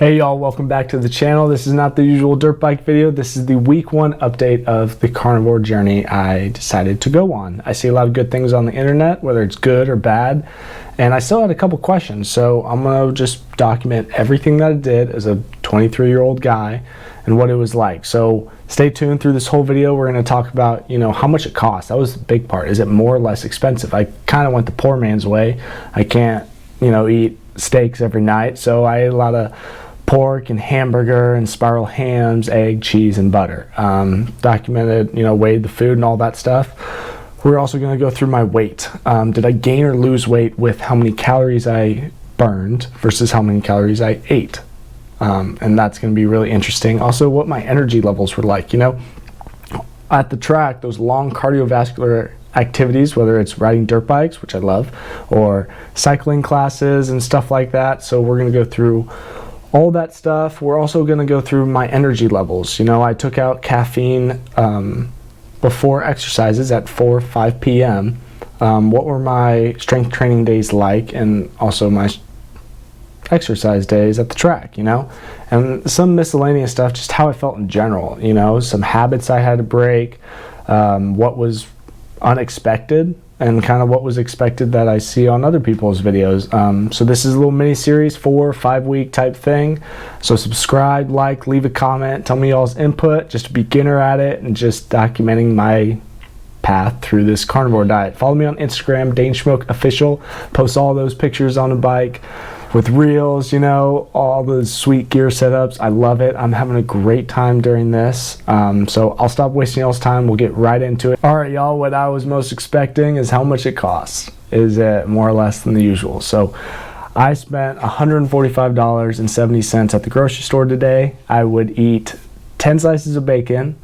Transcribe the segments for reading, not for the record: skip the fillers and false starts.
Hey y'all, welcome back to the channel. This is not the usual dirt bike video. This is the week 1 update of the carnivore journey I decided to go on. I see a lot of good things on the internet, whether it's good or bad, and I still had a couple questions, so I'm gonna just document everything that I did as a 23-year-old guy and what it was like. So stay tuned through this whole video. We're gonna talk about, how much it costs. That was the big part. Is it more or less expensive? I kind of went the poor man's way. I can't, eat steaks every night, so I ate a lot of pork and hamburger and spiral hams, egg, cheese, and butter. Documented, weighed the food and all that stuff. We're also going to go through my weight. Did I gain or lose weight with how many calories I burned versus how many calories I ate? And that's going to be really interesting. Also, what my energy levels were like. At the track, those long cardiovascular activities, whether it's riding dirt bikes, which I love, or cycling classes and stuff like that. So we're going to go through all that stuff. We're also going to go through my energy levels. I took out caffeine before exercises at 4 or 5 p.m. What were my strength training days like, and also my exercise days at the track, and some miscellaneous stuff, just how I felt in general, some habits I had to break, what was unexpected, and kind of what was expected that I see on other people's videos. So this is a little mini series, 4 or 5 week type thing. So subscribe, like, leave a comment, tell me y'all's input, just a beginner at it, and just documenting my path through this carnivore diet. Follow me on Instagram, Dane Schmoke Official. Post all those pictures on a bike with reels, all the sweet gear setups. I love it. I'm having a great time during this. So I'll stop wasting y'all's time. We'll get right into it. All right, y'all, what I was most expecting is how much it costs. Is it more or less than the usual? So I spent $145.70 at the grocery store today. I would eat 10 slices of bacon,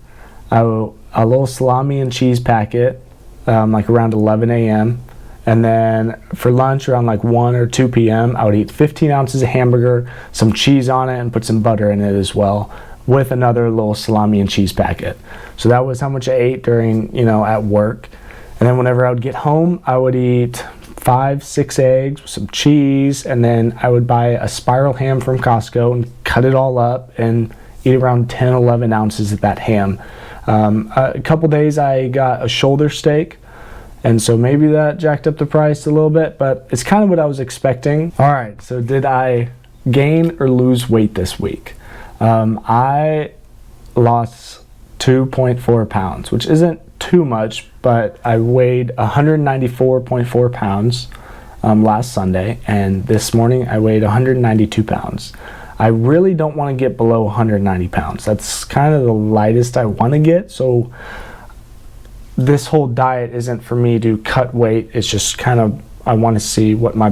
a little salami and cheese packet, like around 11 a.m., and then for lunch around like 1 or 2 p.m. I would eat 15 ounces of hamburger, some cheese on it, and put some butter in it as well, with another little salami and cheese packet. So that was how much I ate during, at work. And then whenever I would get home, I would eat 5-6 eggs with some cheese, and then I would buy a spiral ham from Costco and cut it all up and eat around 10-11 ounces of that ham. A couple days I got a shoulder steak, and so maybe that jacked up the price a little bit, but it's kind of what I was expecting. All right, so did I gain or lose weight this week? I lost 2.4 pounds, which isn't too much, but I weighed 194.4 pounds last Sunday, and this morning I weighed 192 pounds. I really don't want to get below 190 pounds. That's kind of the lightest I want to get, so this whole diet isn't for me to cut weight. It's just kind of, I want to see what does my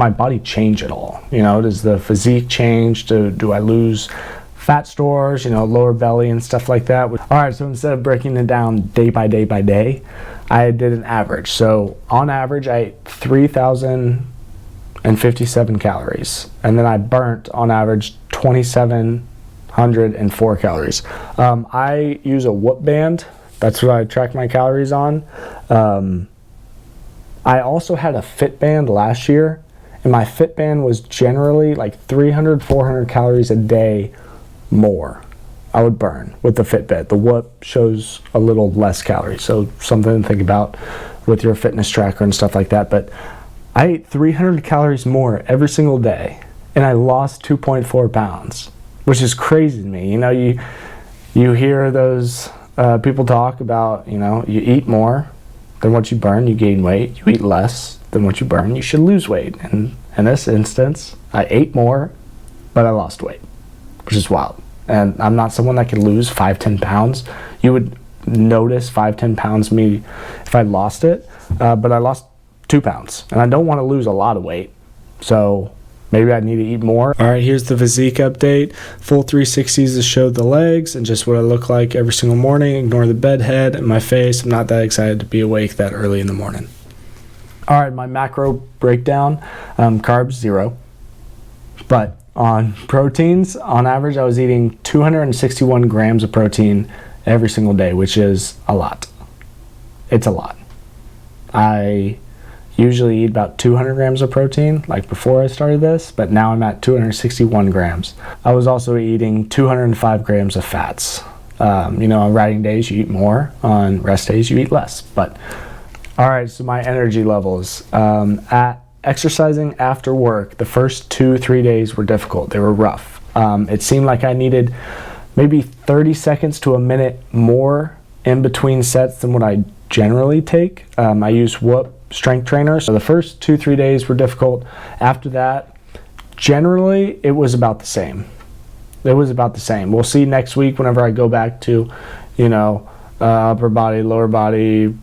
body change at all? Does the physique change? Do I lose fat stores, lower belly and stuff like that? All right, so instead of breaking it down day by day by day, I did an average. So on average, I ate 3,057 calories, and then I burnt on average 2,704 calories. I use a Whoop band. That's what I track my calories on. I also had a Fitband last year, and my Fitband was generally like 300-400 calories a day more I would burn with the Fitbit. The Whoop shows a little less calories, so something to think about with your fitness tracker and stuff like that. But I ate 300 calories more every single day, and I lost 2.4 pounds, which is crazy to me. You hear those people talk about, you eat more than what you burn, you gain weight. You eat less than what you burn, you should lose weight. And in this instance, I ate more, but I lost weight, which is wild. And I'm not someone that can lose 5-10 pounds. You would notice 5-10 pounds me if I lost it, but I lost 2 pounds, and I don't want to lose a lot of weight, so maybe I need to eat more. All right, here's the physique update. Full 360s to show the legs and just what I look like every single morning. Ignore the bed head and my face. I'm not that excited to be awake that early in the morning. All right, my macro breakdown. Carbs, 0. But on proteins, on average, I was eating 261 grams of protein every single day, which is a lot. It's a lot. I usually eat about 200 grams of protein, like before I started this, but now I'm at 261 grams. I was also eating 205 grams of fats. On riding days you eat more, on rest days you eat less. But all right, so my energy levels. At exercising after work, the first 2-3 days were difficult. They were rough. It seemed like I needed maybe 30 seconds to a minute more in between sets than what I generally take. I use Whoop strength trainer, so the first 2-3 days were difficult. After that, generally it was about the same. We'll see next week whenever I go back to, upper body, lower body,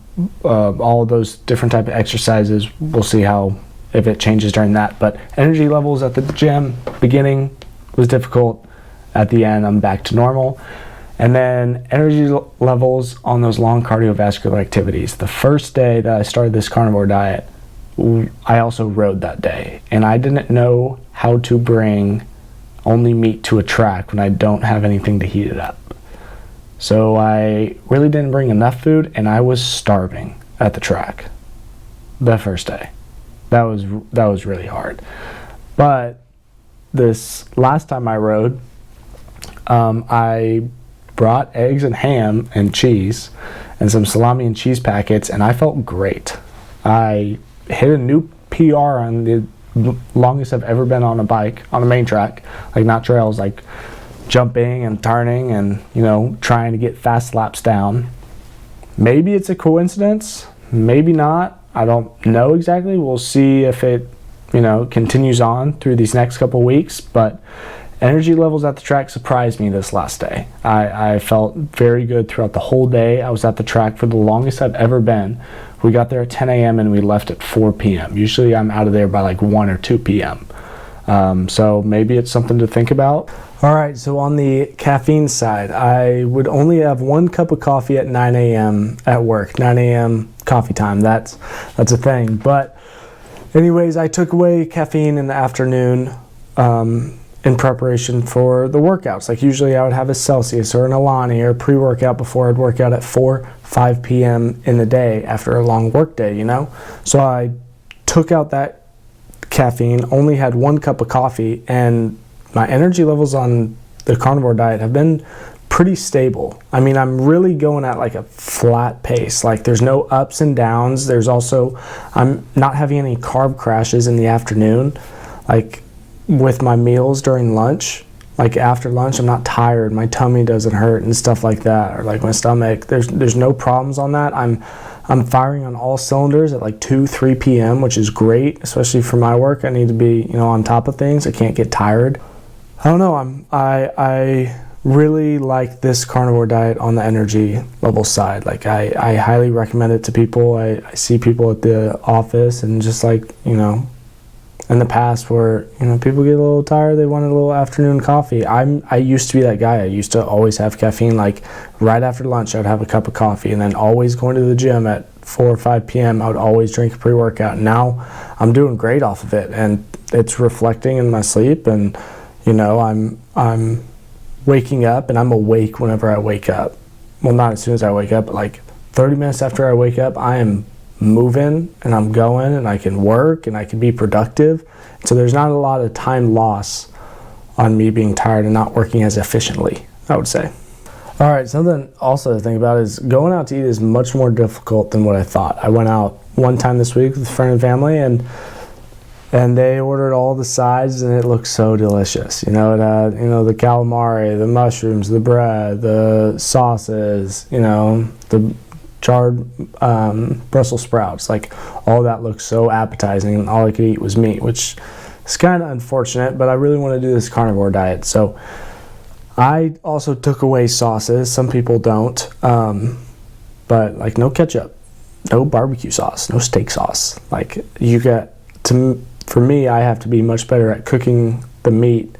all of those different type of exercises. We'll see if it changes during that. But energy levels at the gym, beginning was difficult. At the end, I'm back to normal. And then energy levels on those long cardiovascular activities. The first day that I started this carnivore diet, I also rode that day. And I didn't know how to bring only meat to a track when I don't have anything to heat it up. So I really didn't bring enough food, and I was starving at the track the first day. That was really hard. But this last time I rode, I brought eggs and ham and cheese and some salami and cheese packets, and I felt great. I hit a new PR on the longest I've ever been on a bike, on a main track, like not trails, like jumping and turning and, trying to get fast laps down. Maybe it's a coincidence, maybe not. I don't know exactly. We'll see if it, continues on through these next couple weeks, but energy levels at the track surprised me this last day. I felt very good throughout the whole day. I was at the track for the longest I've ever been. We got there at 10 a.m. and we left at 4 p.m. Usually I'm out of there by like 1 or 2 p.m. So maybe it's something to think about. All right, so on the caffeine side, I would only have 1 cup of coffee at 9 a.m. at work. 9 a.m. coffee time, that's a thing. But anyways, I took away caffeine in the afternoon in preparation for the workouts. Like usually I would have a Celsius or an Alani or pre-workout before I'd work out at 4-5 p.m. in the day after a long work day, So I took out that caffeine, only had 1 cup of coffee, and my energy levels on the carnivore diet have been pretty stable. I mean, I'm really going at like a flat pace. Like there's no ups and downs. I'm not having any carb crashes in the afternoon. Like with my meals during lunch, like after lunch, I'm not tired. My tummy doesn't hurt and stuff like that, or like my stomach. There's no problems on that. I'm firing on all cylinders at like 2-3 p.m., which is great, especially for my work. I need to be, on top of things. I can't get tired. I don't know. I really like this carnivore diet on the energy level side. Like I highly recommend it to people. I see people at the office and just like, in the past where, people get a little tired, they want a little afternoon coffee. I used to be that guy. I used to always have caffeine, like right after lunch, I would have a cup of coffee, and then always going to the gym at 4 or 5 p.m., I would always drink a pre-workout. Now I'm doing great off of it, and it's reflecting in my sleep, and, I'm waking up, and I'm awake whenever I wake up. Well, not as soon as I wake up, but like 30 minutes after I wake up, I am moving and I'm going and I can work and I can be productive. So there's not a lot of time loss on me being tired and not working as efficiently, I would say. All right, something also to think about is going out to eat is much more difficult than what I thought. I went out one time this week with a friend and family, and they ordered all the sides, and it looked so delicious. It had, the calamari, the mushrooms, the bread, the sauces, the charred Brussels sprouts. Like all that looked so appetizing, and all I could eat was meat, which is kind of unfortunate, but I really want to do this carnivore diet. So I also took away sauces. Some people don't, but like no ketchup, no barbecue sauce, no steak sauce. Like for me, I have to be much better at cooking the meat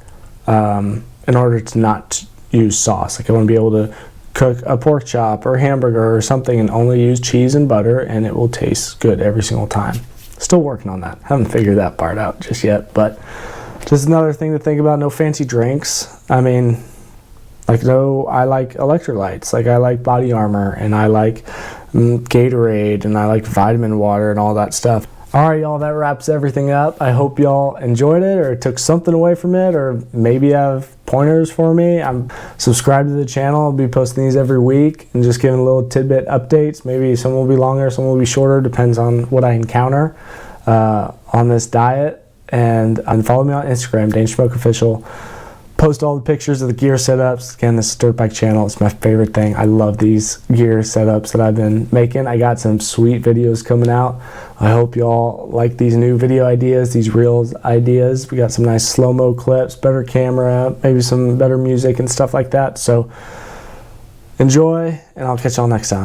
in order to not use sauce. Like I want to be able to cook a pork chop or hamburger or something and only use cheese and butter, and it will taste good every single time. Still working on that. Haven't figured that part out just yet, but just another thing to think about. No fancy drinks. I mean, I like electrolytes. Like I like Body Armor, and I like Gatorade, and I like vitamin water and all that stuff. All right, y'all, that wraps everything up. I hope y'all enjoyed it or took something away from it, or maybe have pointers for me. I'm subscribed to the channel. I'll be posting these every week and just giving little tidbit updates. Maybe some will be longer, some will be shorter, depends on what I encounter on this diet. And follow me on Instagram, Dane Schmoke Official. Post all the pictures of the gear setups. Again, this is Dirt Bike Channel. It's my favorite thing. I love these gear setups that I've been making. I got some sweet videos coming out. I hope y'all like these new video ideas, these reels ideas. We got some nice slow-mo clips, better camera, maybe some better music and stuff like that. So enjoy, and I'll catch y'all next time.